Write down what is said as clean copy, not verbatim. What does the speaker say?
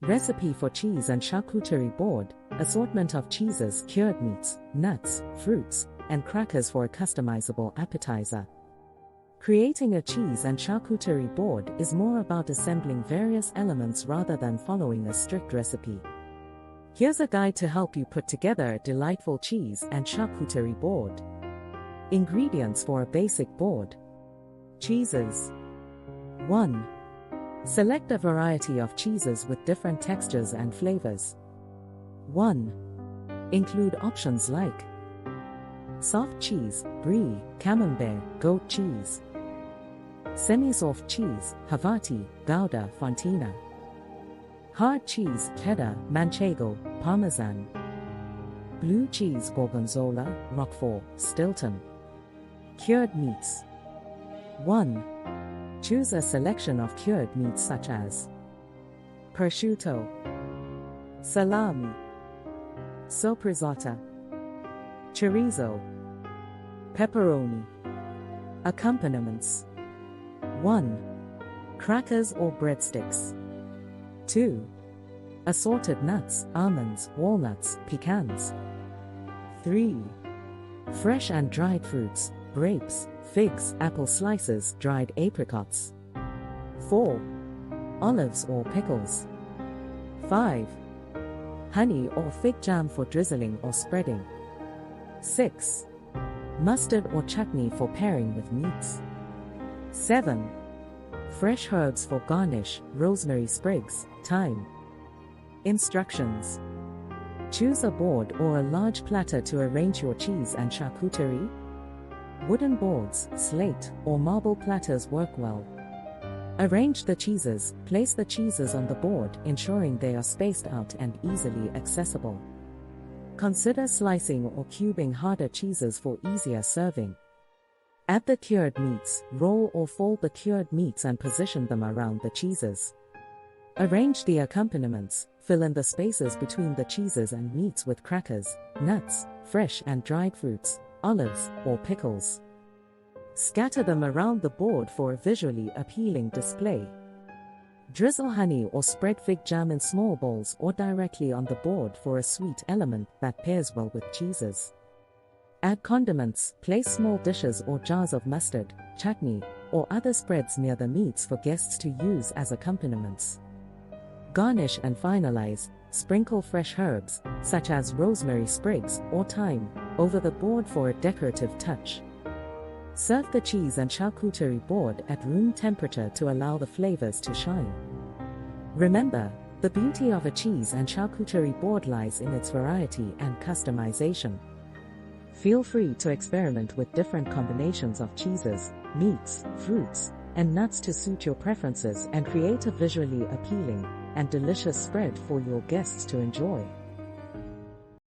Recipe for cheese and charcuterie board, assortment of cheeses, cured meats, nuts, fruits, and crackers for a customizable appetizer. Creating a cheese and charcuterie board is more about assembling various elements rather than following a strict recipe. Here's a guide to help you put together a delightful cheese and charcuterie board. Ingredients for a basic board. Cheeses. 1. Select a variety of cheeses with different textures and flavors. 1. Include options like soft cheese, brie, camembert, goat cheese; semi-soft cheese, Havarti, Gouda, Fontina; hard cheese, cheddar, manchego, parmesan; blue cheese, gorgonzola, roquefort, Stilton. Cured meats. 1. Choose a selection of cured meats such as prosciutto, salami, soppressata, chorizo, pepperoni. Accompaniments. 1. Crackers or breadsticks. 2. Assorted nuts, almonds, walnuts, pecans. 3. Fresh and dried fruits, grapes, figs, apple slices, dried apricots. 4. Olives or pickles. 5. Honey or fig jam for drizzling or spreading. 6. Mustard or chutney for pairing with meats. 7. Fresh herbs for garnish, rosemary sprigs, thyme. Instructions. Choose a board or a large platter to arrange your cheese and charcuterie. Wooden boards, slate, or marble platters work well. Arrange the cheeses. Place the cheeses on the board, ensuring they are spaced out and easily accessible. Consider slicing or cubing harder cheeses for easier serving. Add the cured meats. Roll or fold the cured meats and position them around the cheeses. Arrange the accompaniments. Fill in the spaces between the cheeses and meats with crackers, nuts, fresh and dried fruits, olives, or pickles. Scatter them around the board for a visually appealing display. Drizzle honey or spread fig jam in small bowls or directly on the board for a sweet element that pairs well with cheeses. Add condiments. Place small dishes or jars of mustard, chutney, or other spreads near the meats for guests to use as accompaniments. Garnish and finalize. Sprinkle fresh herbs, such as rosemary sprigs or thyme, over the board for a decorative touch. Serve the cheese and charcuterie board at room temperature to allow the flavors to shine. Remember, the beauty of a cheese and charcuterie board lies in its variety and customization. Feel free to experiment with different combinations of cheeses, meats, fruits, and nuts to suit your preferences and create a visually appealing and delicious spread for your guests to enjoy.